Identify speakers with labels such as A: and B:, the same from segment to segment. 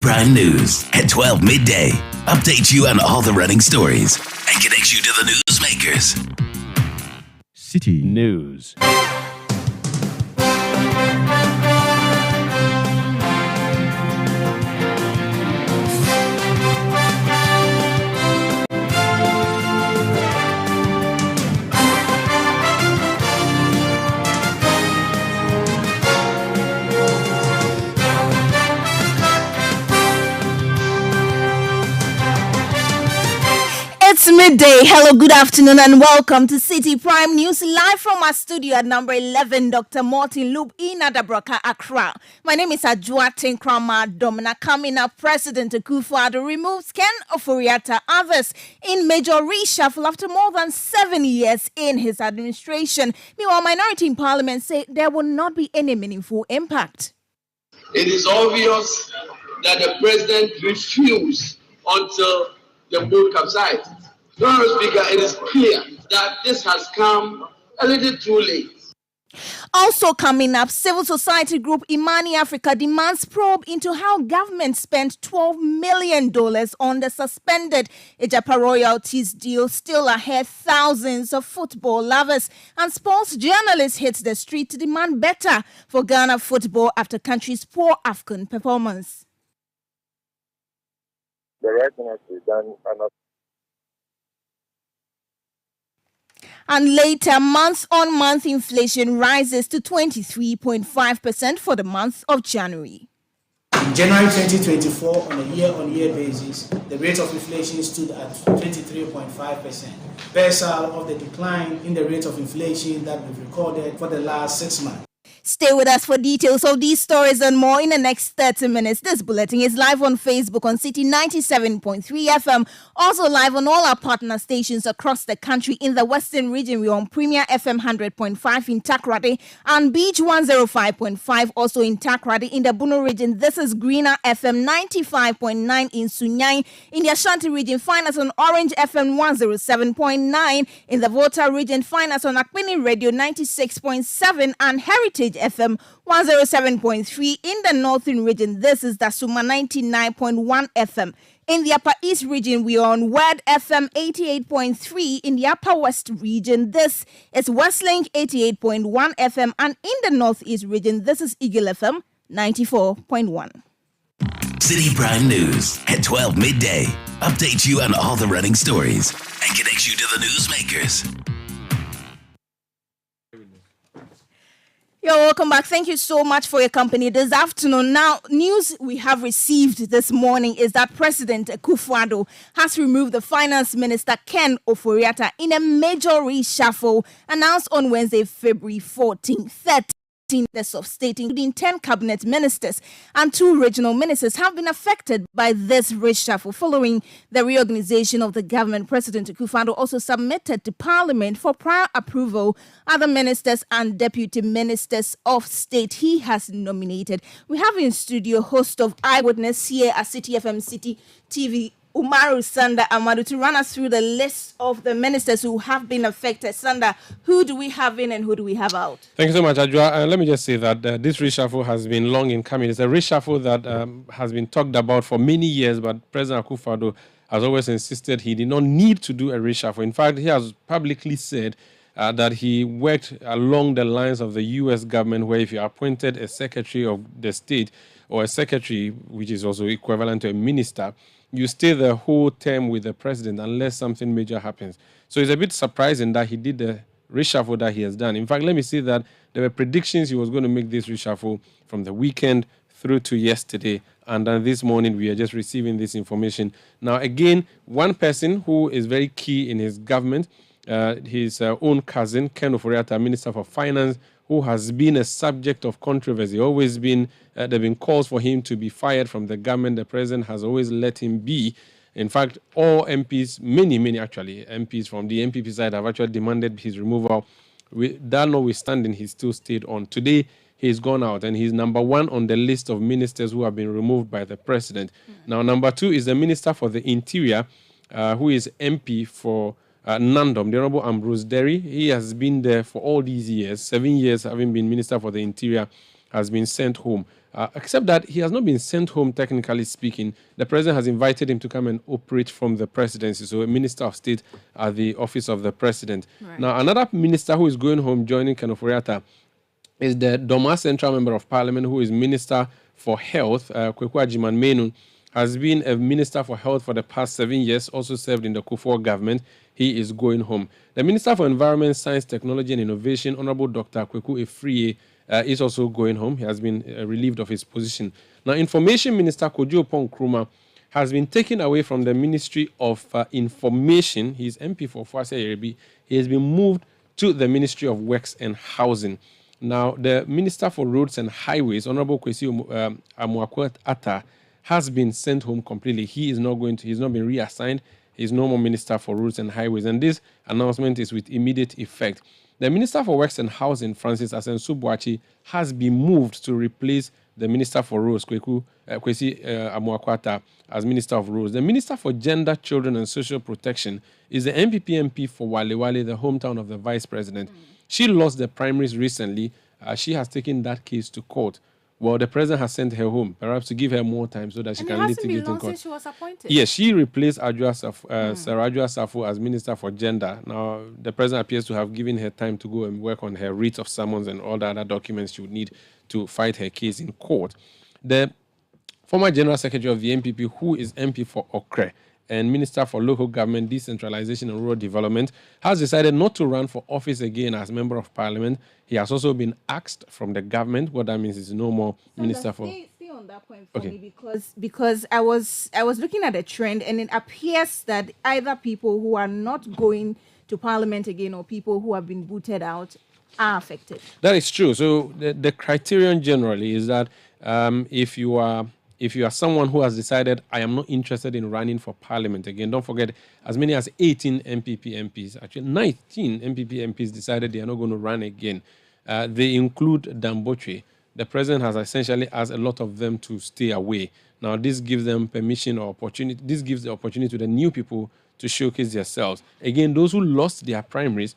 A: Prime News at 12 midday. Update you on all the running stories and connect you to the newsmakers.
B: Citi News.
C: It's midday. Hello, good afternoon, and welcome to Citi Prime News live from our studio at number 11, Dr. Martin Loop in Adabraka, Accra. My name is Ajua Tinkrama Domina. Coming up, President Akufo-Addo removes Ken Ofori-Atta, others in major reshuffle after more than 7 years in his administration. Meanwhile, minority in parliament say there will not be any meaningful impact.
D: It is obvious that the president refused until the boat capsized. Mr. Speaker, it is clear that this has come a little too late.
C: Also coming up, civil society group Imani Africa demands probe into how government spent $12 million on the suspended Ejapa royalties deal. Still ahead, thousands of football lovers and sports journalists hit the street to demand better for Ghana football after country's poor AFCON performance.
E: The right thing has to be done.
C: And later, month-on-month inflation rises to 23.5% for the month of January.
F: In January 2024, on a year-on-year basis, the rate of inflation stood at 23.5%, versal of the decline in the rate of inflation that we've recorded for the last 6 months.
C: Stay with us for details of these stories and more in the next 30 minutes. This bulletin is live on Facebook on Citi 97.3 FM. Also live on all our partner stations across the country. In the Western region, we're on Premier FM 100.5 in Takoradi and Beach 105.5 also in Takoradi. In the Bono region, this is Greener FM 95.9 in Sunyani. In the Ashanti region, find us on Orange FM 107.9. In the Volta region, find us on Akpini Radio 96.7 and Heritage FM 107.3. In the Northern region, this is the Suma 99.1 FM. In the Upper East region, we are on Word FM 88.3. In the Upper West region, this is Westlink 88.1 FM. And in the Northeast region, this is Eagle FM 94.1.
A: Citi Prime News at 12 midday. Update you on all the running stories and connect you to the newsmakers.
C: You're welcome back. Thank you so much for your company this afternoon. Now, news we have received this morning is that President Akufo-Addo has removed the Finance Minister Ken Ofori-Atta in a major reshuffle announced on Wednesday, February 14th. 13 ministers of state, including 10 cabinet ministers and 2 regional ministers, have been affected by this reshuffle. Following the reorganization of the government, President Akufo-Addo also submitted to Parliament for prior approval other ministers and deputy ministers of state he has nominated. We have in studio host of Eyewitness here at Citi FM, Citi TV, Umaru Sanda Amadu, to run us through the list of the ministers who have been affected. Sanda, who do we have in and who do we have out?
G: Thank you so much, Ajua. Let me just say that this reshuffle has been long in coming. It's a reshuffle that has been talked about for many years, but President Akufo-Addo has always insisted he did not need to do a reshuffle. In fact, he has publicly said that he worked along the lines of the U.S. government, where if you appointed a secretary of the state or a secretary, which is also equivalent to a minister, you stay the whole term with the president unless something major happens. So it's a bit surprising that he did the reshuffle that he has done. In fact, let me say that there were predictions he was going to make this reshuffle from the weekend through to yesterday. And then this morning, we are just receiving this information. Now, again, one person who is very key in his government, his own cousin, Ken Ofori-Atta, Minister for Finance, who has been a subject of controversy, always been, there have been calls for him to be fired from the government. The president has always let him be. In fact, all MPs, many actually, MPs from the MPP side have actually demanded his removal. That notwithstanding, he still stayed on. Today, he's gone out and he's number 1 on the list of ministers who have been removed by the president. Now, number 2 is the Minister for the Interior, who is MP for Nandom, the Honorable Ambrose Derry. He has been there for all these years, 7 years having been Minister for the Interior, has been sent home. Except that he has not been sent home, technically speaking. The president has invited him to come and operate from the presidency, so a minister of state at the office of the president.
C: Right.
G: Now, another minister who is going home, joining Ken Ofori-Atta, is the Doma Central Member of Parliament, who is Minister for Health. Kweku Agyemang-Menu has been a Minister for Health for the past 7 years, also served in the Kufuor government. He is going home. The Minister for Environment, Science, Technology and Innovation, Honorable Dr. Kweku Efriye, is also going home. He has been relieved of his position. Now, Information Minister Kojo Nkrumah has been taken away from the Ministry of Information. He's MP for Fuase Yerebi. He has been moved to the Ministry of Works and Housing. Now, the Minister for Roads and Highways, Honorable Kwesi Amuakwet-Atta, has been sent home completely. He's not been reassigned. He's no more Minister for Roads and Highways. And this announcement is with immediate effect. The Minister for Works and Housing, Francis Asensu-Boakye, has been moved to replace the Minister for Roads, Kwesi Amuakwet-Atta, as Minister of Roads. The Minister for Gender, Children and Social Protection is the NPP MP for Wale Wale, the hometown of the Vice President. She lost the primaries recently. She has taken that case to court. Well, the president has sent her home, perhaps to give her more time so that she can litigate in court.
C: Since she was appointed.
G: Yes, she replaced Sarah Adwoa Safo as Minister for Gender. Now, the president appears to have given her time to go and work on her writ of summons and all the other documents she would need to fight her case in court. The former General Secretary of the NPP, who is MP for Okre and Minister for Local Government, Decentralization and Rural Development, has decided not to run for office again as Member of Parliament. He has also been axed from the government. What that means is no more Minister for...
C: Stay on that point for me, because I was looking at a trend, and it appears that either people who are not going to Parliament again or people who have been booted out are affected.
G: That is true. So the criterion generally is that if you are someone who has decided, I am not interested in running for Parliament again, don't forget, as many as 18 MPP MPs, actually 19 MPP MPs decided they are not going to run again. They include Dambotwe. The president has essentially asked a lot of them to stay away. Now, this gives them permission or opportunity. This gives the opportunity to the new people to showcase themselves. Again, those who lost their primaries,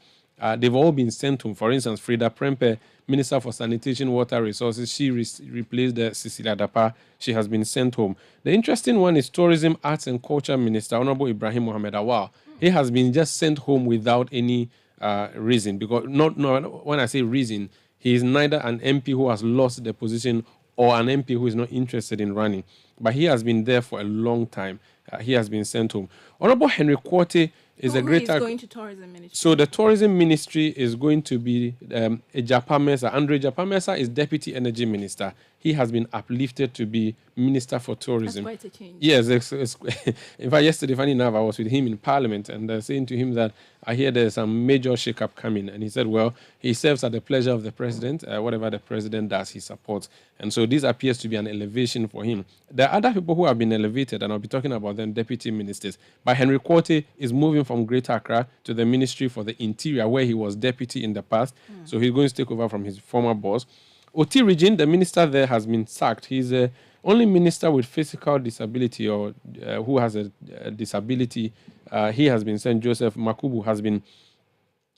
G: they've all been sent home. For instance, Frida Prempe, Minister for Sanitation, Water Resources, she replaced the Cecilia Dapa. She has been sent home. The interesting one is Tourism, Arts and Culture Minister, Honorable Ibrahim Mohammed Awal. He has been just sent home without any reason. Because when I say reason, he is neither an MP who has lost the position or an MP who is not interested in running. But he has been there for a long time. He has been sent home. Honorable Henry Quartey is a greater...
C: going to Tourism Ministry.
G: So the Tourism Ministry is going to be Ejapa Mensah. Andre Ejapa Mensah is Deputy Energy Minister. He has been uplifted to be Minister for Tourism.
C: That's quite a change.
G: Yes. In fact, yesterday, funny enough, I was with him in Parliament and saying to him that I hear there's some major shake-up coming. And he said, well, he serves at the pleasure of the president. Whatever the president does, he supports. And so this appears to be an elevation for him. There are other people who have been elevated, and I'll be talking about them, deputy ministers. But Henry Quartey is moving from Greater Accra to the Ministry for the Interior, where he was deputy in the past. So he's going to take over from his former boss. Oti Region, the minister there, has been sacked. He's the only minister with physical disability or who has a disability. He has been sent. Joseph Makubu has been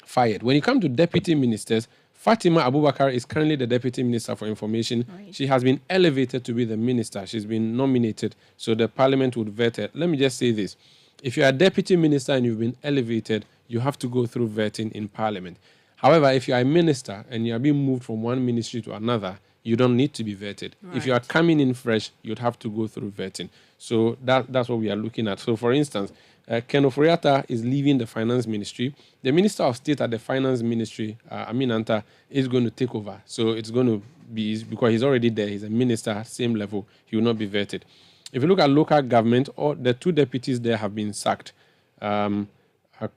G: fired. When it comes to deputy ministers, Fatima Abubakar is currently the Deputy Minister for Information. Right. She has been elevated to be the minister. She's been nominated, so the parliament would vet her. Let me just say this. If you're a deputy minister and you've been elevated, you have to go through vetting in parliament. However, if you are a minister and you are being moved from one ministry to another, you don't need to be vetted. Right. If you are coming in fresh, you'd have to go through vetting. So that's what we are looking at. So, for instance, Ken Ofori-Atta is leaving the finance ministry. The Minister of State at the finance ministry, Amin Anta, is going to take over. So it's going to be, because he's already there, he's a minister, same level, he will not be vetted. If you look at local government, all the two deputies there have been sacked.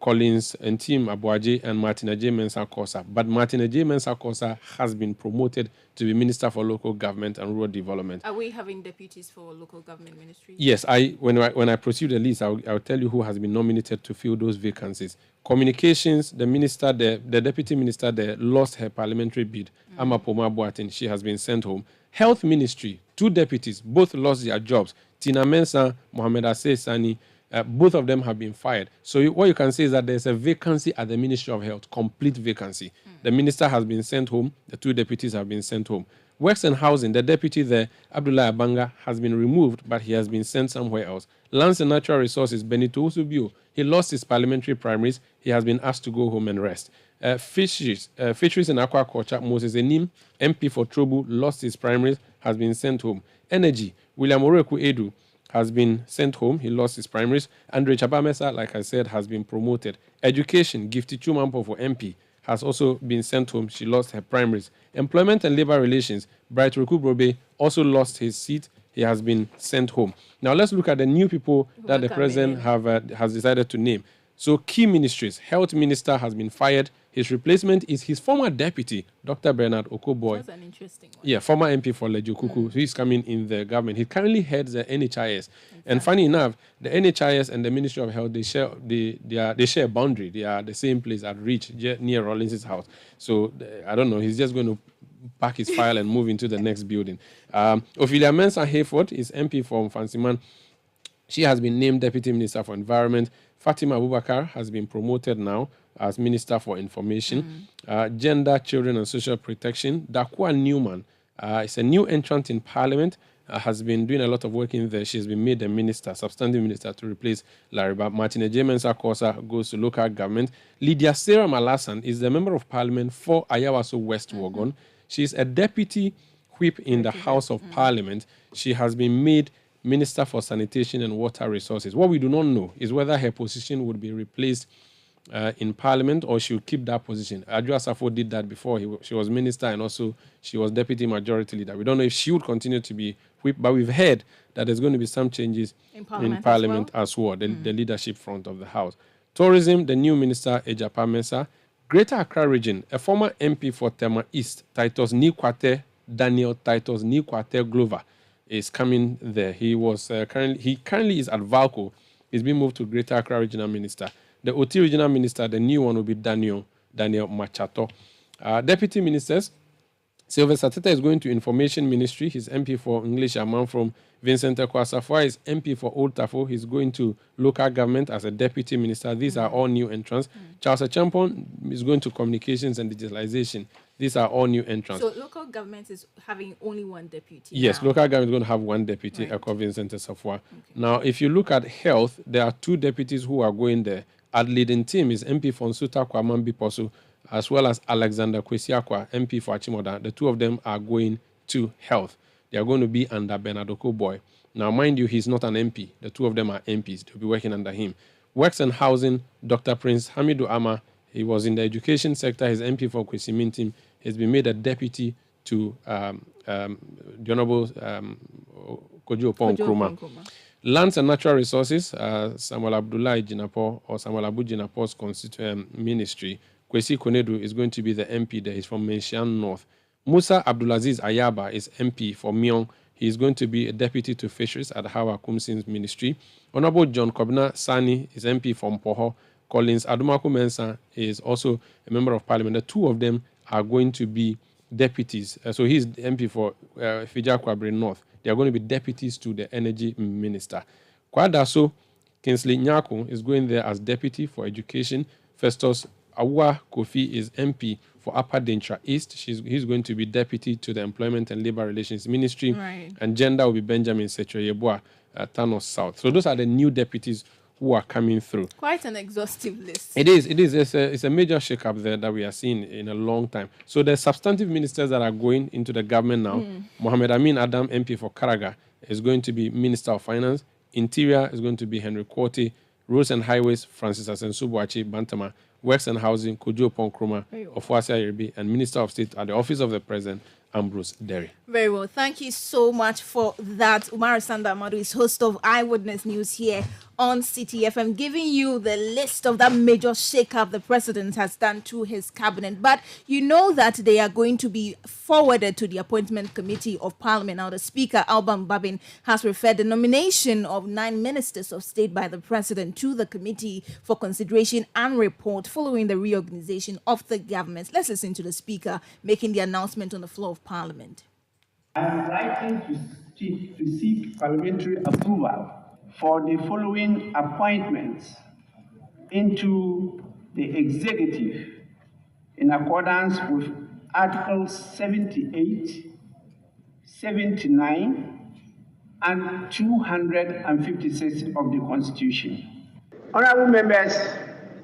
G: Collins and Tim Abuaje and Martina J. Mensah-Kosa. But Martina J. Mensah-Kosa has been promoted to be Minister for Local Government and Rural Development.
C: Are we having deputies for local government ministry?
G: Yes, when I proceed the list, I'll tell you who has been nominated to fill those vacancies. Communications, the minister, the deputy minister there lost her parliamentary bid. Amapoma Boateng, she has been sent home. Health Ministry, two deputies, both lost their jobs. Tina Mensah, Mohamed Asay Sani, both of them have been fired. So what you can say is that there's a vacancy at the Ministry of Health, complete vacancy. The minister has been sent home. The two deputies have been sent home. Works and Housing, the deputy there, Abdullah Abanga, has been removed, but he has been sent somewhere else. Lands and Natural Resources, Benito Usubio, he lost his parliamentary primaries. He has been asked to go home and rest. Fisheries and Aquaculture, Moses Enim, MP for Trobu, lost his primaries, has been sent home. Energy, William Oreku Edu has been sent home. He lost his primaries. Andre Chabamesa, like I said, has been promoted. Education, Gifty Chumampo for MP, has also been sent home. She lost her primaries. Employment and Labor Relations, Bright Rekubrobe also lost his seat. He has been sent home. Now let's look at the new people that the president has decided to name. So key ministries, Health Minister has been fired. His replacement is his former deputy, Dr. Bernard Okoboy.
C: That's an interesting one.
G: Yeah, former MP for Lejokuku. He's coming in the government. He currently heads the NHIS. Exactly. And funny enough, the NHIS and the Ministry of Health, they share a boundary. They are the same place at Reach, near Rollins' house. So I don't know. He's just going to pack his file and move into the next building. Ophelia Mensah Hayford is MP from Fansiman. She has been named Deputy Minister for Environment. Fatima Abubakar has been promoted now as Minister for Information. Gender, Children and Social Protection. Dakwa Newman is a new entrant in Parliament, has been doing a lot of work in there. She's been made a minister, substantive minister, to replace Lariba. Martina J. Mensah Kosa goes to local government. Lydia Sarah Malasan is the Member of Parliament for Ayawaso West Wagon. She's a deputy whip in the House of Parliament. She has been made Minister for Sanitation and Water Resources. What we do not know is whether her position would be replaced in Parliament or she will keep that position. Adjo Asafo did that before. She was minister and also she was deputy majority leader. We don't know if she would continue to be whip, but we've heard that there's going to be some changes in Parliament as well, the leadership front of the House. Tourism, the new minister, Ejapa Mensah. Greater Accra region, a former MP for Tema East, Titus Nikwate, Daniel Titus Nikwate Glover, is coming there. He currently is at Valco. He's been moved to Greater Accra Regional Minister. The OT Regional Minister, the new one will be Daniel Machato. Deputy Ministers, Sylvester Teta is going to Information Ministry. He's MP for English Amman from Vincent Kwasafwa is MP for Old Tafo. He's going to local government as a deputy minister. These are all new entrants. Charles Achampon is going to Communications and Digitalization. These are all new entrants.
C: So local government is having only one deputy.
G: Yes, local government is going to have one deputy, Eko Vincent Safwa. Okay. Now, if you look at health, there are two deputies who are going there. At leading team is MP for Nsuta Kwamambi Posu, as well as Alexander Kwesiakwa, MP for Achimoda. The two of them are going to health. They are going to be under Bernard Okoboy. Now, mind you, he's not an MP. The two of them are MPs. They'll be working under him. Works and Housing, Dr. Prince Hamidu Ama. He was in the education sector. He's MP for Kwesimintim. He's been made a deputy to the Honorable Kojo Nkrumah. Lands and Natural Resources, Samuel Abdullah Jinapo or Samuel Abu Jinapo's constituent ministry. Kwesi Konedu is going to be the MP there. He's from Menshian North. Musa Abdulaziz Ayaba is MP for Myong. He is going to be a deputy to Fisheries at Hawa Kumsin's ministry. Honorable John Kobna Sani is MP from Poho. Collins Adumaku Mensah is also a member of Parliament. The two of them are going to be deputies. So he's MP for Fija Kwabre North. They are going to be deputies to the Energy Minister. Kwadaso Kinsley Nyako is going there as deputy for Education. Festus Awa Kofi is MP for Upper Dentra East. He's going to be deputy to the Employment and Labor Relations Ministry. Right. And Gender will be Benjamin Setroyeboa, Thanos South. So those are the new deputies who are coming through. Quite an exhaustive list. It is. It's a major shake-up there that we are seeing in a long time. So the substantive ministers that are going into the government now, Mohammed Amin Adam, MP for Karaga, is going to be Minister of Finance. Interior is going to be Henry Quarty. Roads and Highways, Francis Asensubuachi Bantama. Works and Housing, Kojo Nkrumah, Ofuasia Yerbi, and Minister of State at the Office of the President, Ambrose Derry. Very well. Thank you so much for that. Umar Sanda Amadu is host of Eyewitness News here on Citi FM, giving you the list of that major shake-up the president has done to his cabinet. But you know that they are going to be forwarded to the Appointment Committee of Parliament. Now, the Speaker, Alban Babin, has referred the nomination of 9 ministers of state by the president to the committee for consideration and report following the reorganization of the government. Let's listen to the Speaker making the announcement on the floor of Parliament.
H: I am writing to seek parliamentary approval for the following appointments into the executive in accordance with Article 78 79, and 256 of the Constitution. Honorable members,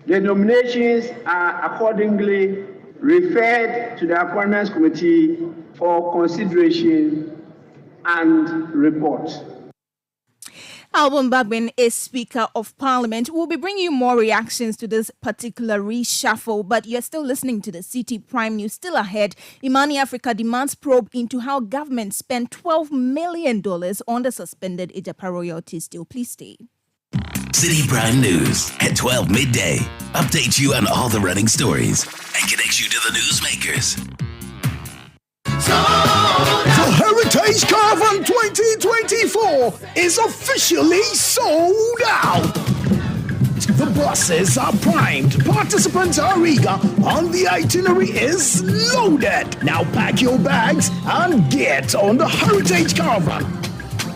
H: the nominations are accordingly referred to the Appointments Committee for consideration and report.
C: Alban Bagbin is Speaker of Parliament. We'll be bringing you more reactions to this particular reshuffle, but you're still listening to the Citi Prime News. Still ahead, Imani Africa demands probe into how government spent $12 million on the suspended Ijapa royalties deal. Please stay.
A: Citi Prime News at 12 midday. Update you on all the running stories and connects you to the newsmakers.
I: The Heritage Caravan 2024 is officially sold out. The buses are primed, participants are eager, and the itinerary is loaded. Now pack your bags and get on the Heritage Caravan.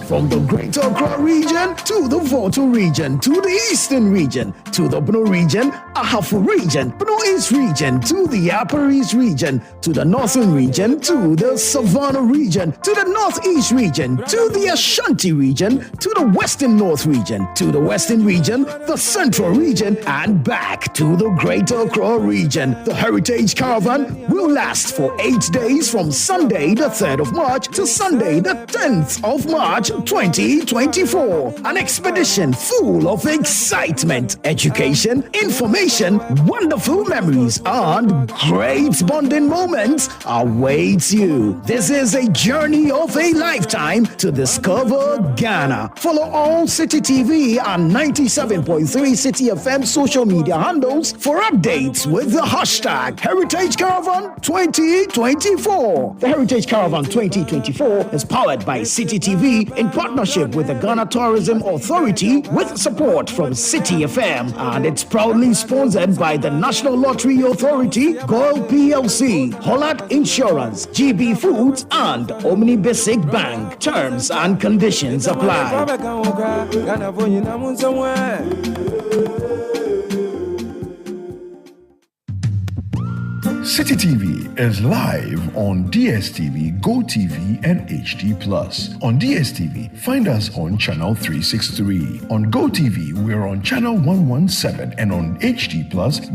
I: From the Greater Accra region to the Volta region to the Eastern region to the Bno region, Ahafo region, Bno East region to the Upper East region to the Northern region to the Savannah region to the Northeast region to the Ashanti region to the Western North region to the Western region, the Central region, and back to the Greater Accra region. The Heritage Caravan will last for 8 days from Sunday the 3rd of March to Sunday the 10th of March 2024. An expedition full of excitement, education, information, wonderful memories, and great bonding moments awaits you. This is a journey of a lifetime to discover Ghana. Follow all Citi TV and 97.3 Citi FM social media handles for updates with the hashtag Heritage Caravan 2024. The Heritage Caravan 2024 is powered by Citi TV in partnership with the Ghana Tourism Authority with support from Citi FM, and it's proudly sponsored by the National Lottery Authority, Goil PLC, Hollard Insurance, GB Foods, and Omni Basic Bank. Terms and conditions apply.
J: Citi TV is live on DSTV, GoTV, and HD+. On DSTV, find us on channel 363. On GoTV, we're on channel 117, and on HD+,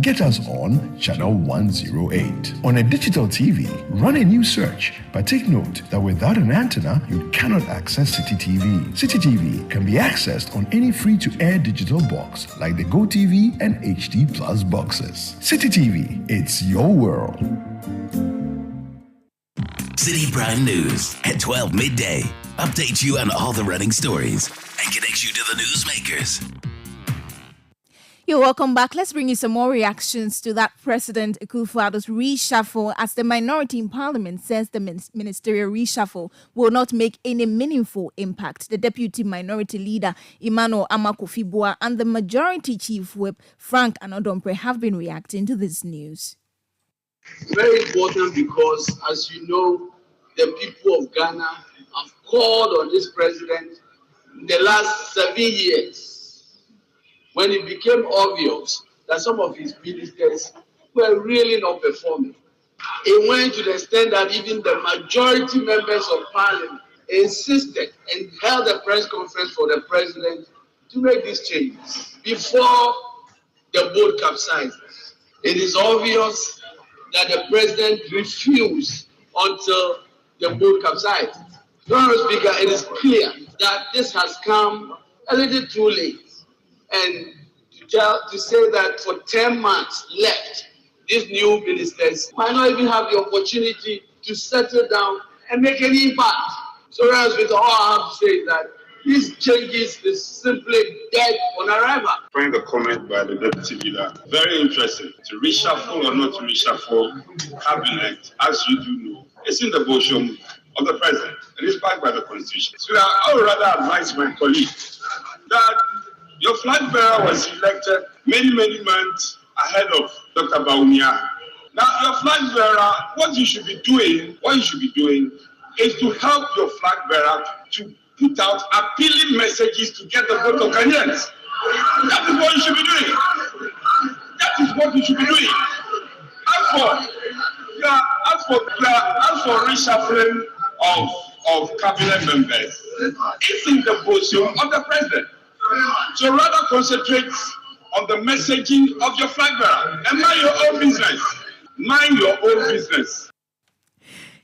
J: get us on channel 108. On a digital TV, run a new search, but take note that without an antenna, you cannot access Citi TV. Citi TV can be accessed on any free-to-air digital box like the GoTV and HD+ boxes. Citi TV, it's your world.
A: Citi Prime News at 12 midday. Updates you on all the running stories and connects you to the newsmakers.
C: You're welcome back. Let's bring you some more reactions to that President Akufo-Addo's reshuffle, as the minority in Parliament says the ministerial reshuffle will not make any meaningful impact. The Deputy Minority Leader, Emmanuel Amakufibua, and the Majority Chief Whip, Frank Anodompre, have been reacting to this news.
D: Very important because, as you know, the people of Ghana have called on this president in the last 7 years, when it became obvious that some of his ministers were really not performing. It went to the extent that even the majority members of Parliament insisted and held a press conference for the president to make these changes before the boat capsized. It is obvious that the president refused until the boat capsized. Mr. Speaker, it is clear that this has come a little too late. And to say that for 10 months left, these new ministers might not even have the opportunity to settle down and make any impact. So, as with all I have to say is that these changes is simply dead on arrival.
K: Find the comment by the deputy leader very interesting. To reshuffle or not to reshuffle cabinet, as you do know, it's in the bosom of the president, and it's backed by the constitution. So I would rather advise my colleague that your flag bearer was elected many months ahead of Dr. Bawumia. Now, your flag bearer, what you should be doing is to help your flag bearer to put out appealing messages to get the vote of Ghanaians. That is what you should be doing. That is what you should be doing. As for reshuffling of of cabinet members is in the bosom of the president. So rather concentrate on the messaging of your flag bearer and mind your own business. Mind your own business.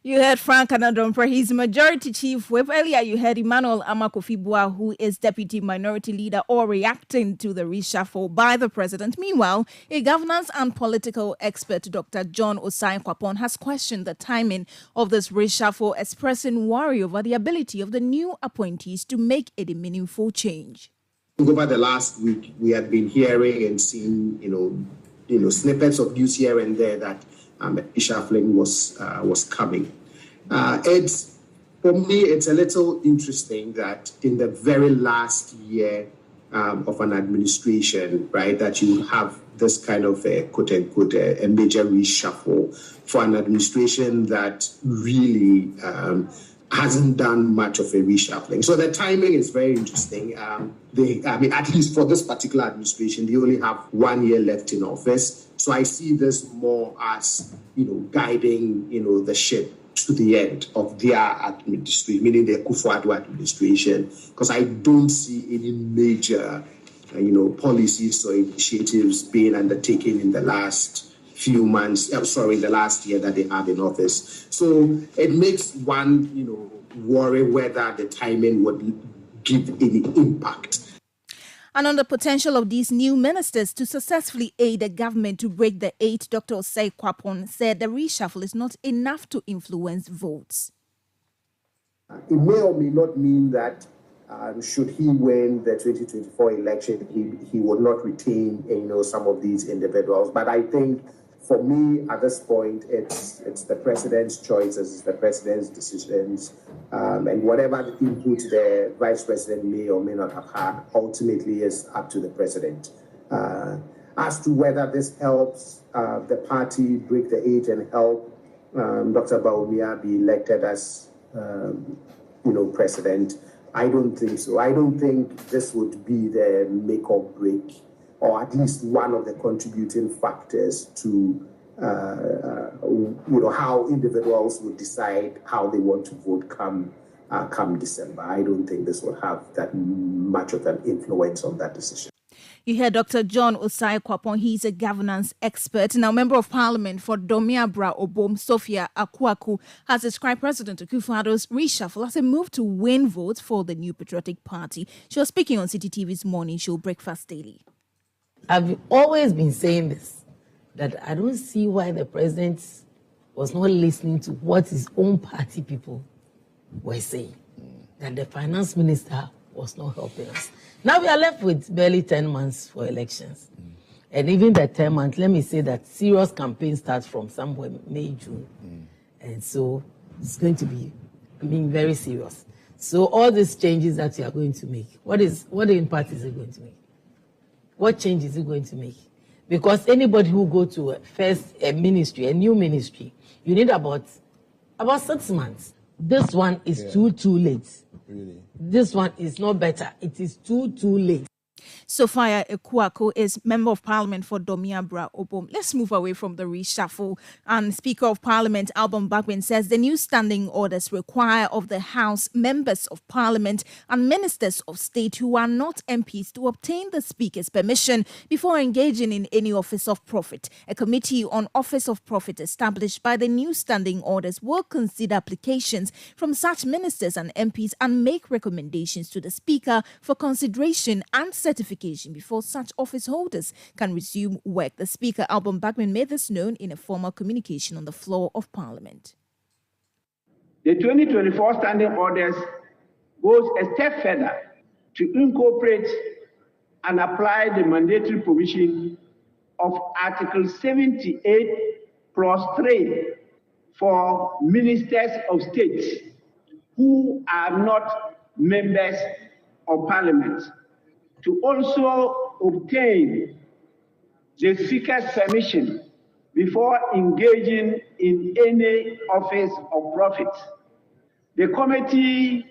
C: You heard Frank Anadomfra, he's Majority Chief Whip. Earlier, you heard Emmanuel Amakofibua, who is Deputy Minority Leader, all reacting to the reshuffle by the president. Meanwhile, a governance and political expert, Dr. John Osai Kwapon, has questioned the timing of this reshuffle, expressing worry over the ability of the new appointees to make it a meaningful change.
L: Over the last week, we had been hearing and seeing, snippets of news here and there that reshuffling was coming. For me, it's a little interesting that in the very last year of an administration, right, that you have this kind of quote unquote a major reshuffle for an administration that really hasn't done much of a reshuffling. So the timing is very interesting. At least for this particular administration, they only have 1 year left in office. So I see this more as, guiding, the ship to the end of their administration, meaning the Akufo-Addo administration, because I don't see any major, policies or initiatives being undertaken in the last few months, in the last year that they have in office. So it makes one, worry whether the timing would give any impact.
C: And on the potential of these new ministers to successfully aid the government to break the eight, Dr. Osei Kwapon said the reshuffle is not enough to influence votes.
L: It may or may not mean that should he win the 2024 election, he would not retain, some of these individuals. But I think for me, at this point, it's the president's choices, it's the president's decisions, and whatever input the vice president may or may not have had ultimately is up to the president. As to whether this helps the party break the eight and help Dr. Bawumia be elected as president, I don't think so. I don't think this would be the make or break, or at least one of the contributing factors to how individuals would decide how they want to vote come December. I don't think this will have that much of an influence on that decision.
C: You heard Dr. John Osai Kwapon. He's a governance expert. Now, Member of Parliament for Domiabra Obom, Sophia Akuaku, has described President Akufo-Addo's reshuffle as a move to win votes for the New Patriotic Party. She was speaking on Citi TV's morning show, Breakfast Daily.
M: I've always been saying this, that I don't see why the president was not listening to what his own party people were saying, that the finance minister was not helping us. Now we are left with barely 10 months for elections. And even the 10 months, let me say that serious campaign starts from somewhere May, June. And so it's going to be, very serious. So all these changes that you are going to make, what impact is it going to make? What change is it going to make? Because anybody who go to a new ministry, you need about 6 months. This one is too late. Really? This one is not better. It is too late.
C: Sophia Ekuako is Member of Parliament for Domiabra Obom. Let's move away from the reshuffle. And Speaker of Parliament Alban Bagbin says the new standing orders require of the House members of Parliament and ministers of state who are not MPs to obtain the Speaker's permission before engaging in any office of profit. A committee on office of profit established by the new standing orders will consider applications from such ministers and MPs and make recommendations to the Speaker for consideration and certification before such office holders can resume work. The Speaker, Alban Bagbin, made this known in a formal communication on the floor of Parliament.
H: The 2024 standing orders goes a step further to incorporate and apply the mandatory provision of Article 78 Clause 3 for ministers of state who are not members of Parliament to also obtain the Speaker's permission before engaging in any office of profit. The Committee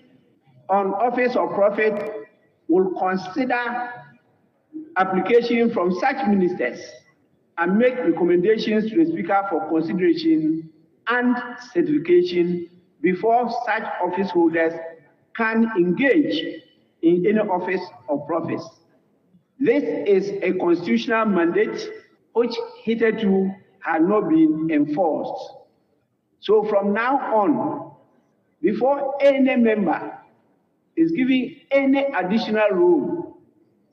H: on Office of Profit will consider application from such ministers and make recommendations to the Speaker for consideration and certification before such office holders can engage in any office or profits. This is a constitutional mandate which hitherto had not been enforced. So from now on, before any member is given any additional role,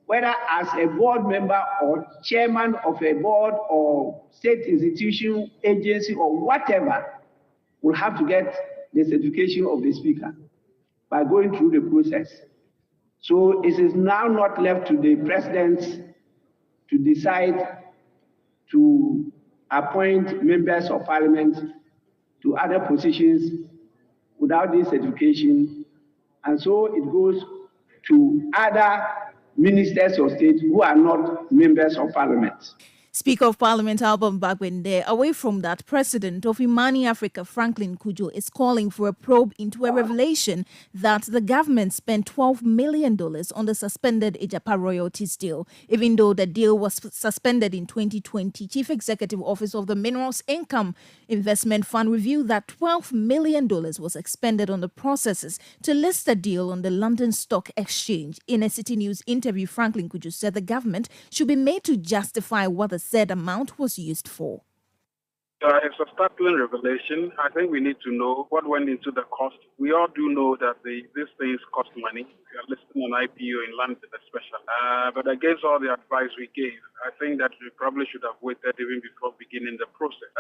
H: whether as a board member or chairman of a board or state institution, agency, or whatever, will have to get the certification of the speaker by going through the process. So it is now not left to the president to decide to appoint members of parliament to other positions without this certification. And so it goes to other ministers of state who are not members of parliament.
C: Speaker of Parliament Alban Bagbende, away from that, President of Imani Africa Franklin Kujo is calling for a probe into a revelation that the government spent $12 million on the suspended Ejapa royalties deal. Even though the deal was suspended in 2020, Chief Executive Office of the Minerals Income Investment Fund revealed that $12 million was expended on the processes to list the deal on the London Stock Exchange. In a City News interview, Franklin Kujo said the government should be made to justify what the said amount was used for.
N: It's a startling revelation. I think we need to know what went into the cost. We all do know that these things cost money. We are listing an IPO in London especially. But against all the advice we gave, I think that we probably should have waited even before beginning the process.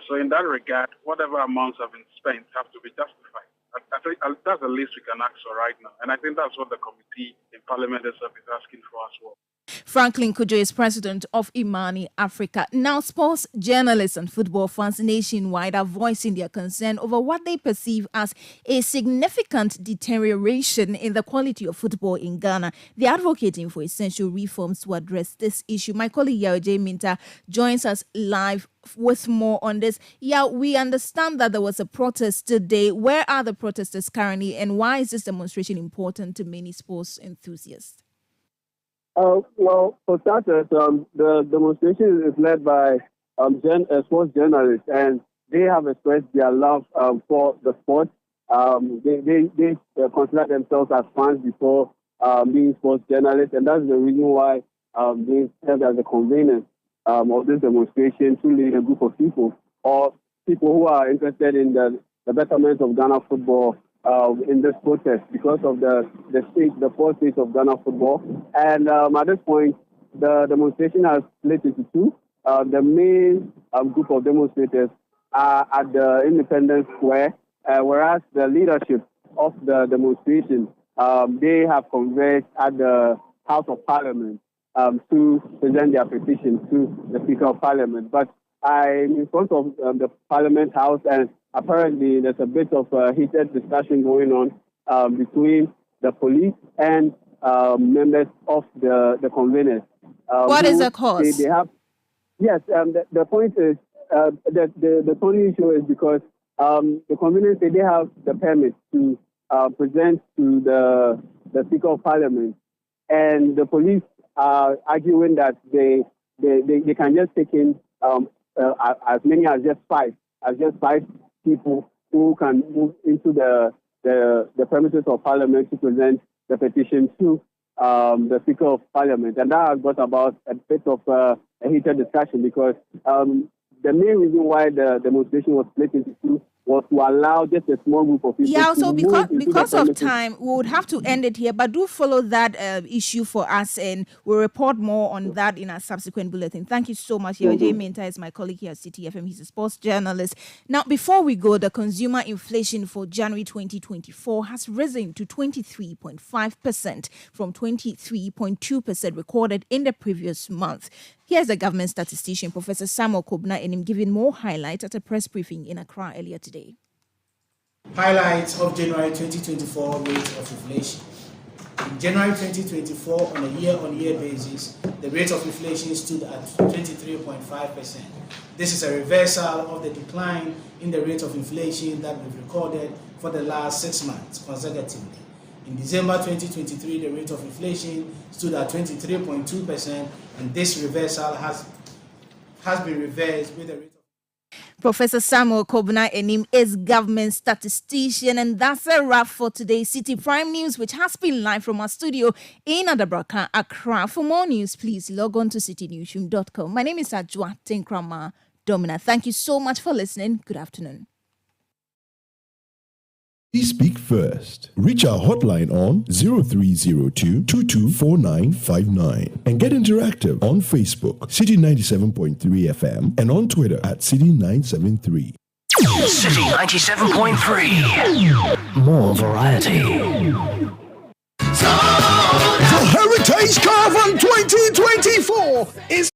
N: So in that regard, whatever amounts have been spent have to be justified. I think that's the least we can ask for right now. And I think that's what the committee in Parliament itself is asking for as well.
C: Franklin Kujo is president of Imani Africa. Now, sports journalists and football fans nationwide are voicing their concern over what they perceive as a significant deterioration in the quality of football in Ghana. They are advocating for essential reforms to address this issue. My colleague Yao J. Minta joins us live with more on this. Yeah, we understand that there was a protest today. Where are the protesters currently, and why is this demonstration important to many sports enthusiasts?
O: Well, for starters, the demonstration is led by sports journalists, and they have expressed their love for the sport. They consider themselves as fans before being sports journalists, and that's the reason why they served as the convener of this demonstration to lead a group of people or people who are interested in the betterment of Ghana football in this protest because of the poor state of Ghana football. And at this point, the demonstration has split into two. The main group of demonstrators are at the Independence Square, whereas the leadership of the demonstration, they have converged at the House of Parliament to present their petition to the Speaker of Parliament. But I'm in front of the Parliament House, and apparently there's a bit of a heated discussion going on between the police and members of the conveners.
C: What is the cause?
O: They have, yes, the point is, the only issue is because the conveners say they have the permit to present to the Speaker of Parliament, and the police are arguing that they can just take in as many as just five people who can move into the premises of Parliament to present the petition to the Speaker of Parliament. And that has brought about a bit of a heated discussion because the main reason why the demonstration was split into two was to allow just a small group of people.
C: Yeah, so because of time, we would have to end it here, but do follow that issue for us, and we'll report more on that in our subsequent bulletin. Thank you so much. Yao J. Minta is my colleague here at Citi FM. He's a sports journalist. Now, before we go, the consumer inflation for January 2024 has risen to 23.5% from 23.2% recorded in the previous month. Here's the government statistician, Professor Samuel Kobna, and him giving more highlights at a press briefing in Accra earlier today.
F: Highlights of January 2024 rate of inflation. In January 2024, on a year-on-year basis, the rate of inflation stood at 23.5%. This is a reversal of the decline in the rate of inflation that we've recorded for the last 6 months consecutively. In December 2023, the rate of inflation stood at 23.2%, and this reversal has been reversed with the rate of...
C: Professor Samuel Kobuna Enim is government statistician. And that's a wrap for today's Citi Prime News, which has been live from our studio in Adabraka, Accra. For more news, please log on to citynewsroom.com. My name is Ajwa Tinkrama Domina. Thank you so much for listening. Good afternoon.
J: Please speak first. Reach our hotline on 0302-224959 and get interactive on Facebook, Citi 97.3 FM, and on Twitter at Citi973.
A: Citi 97.3. More variety.
I: The Heritage Caravan 2024 is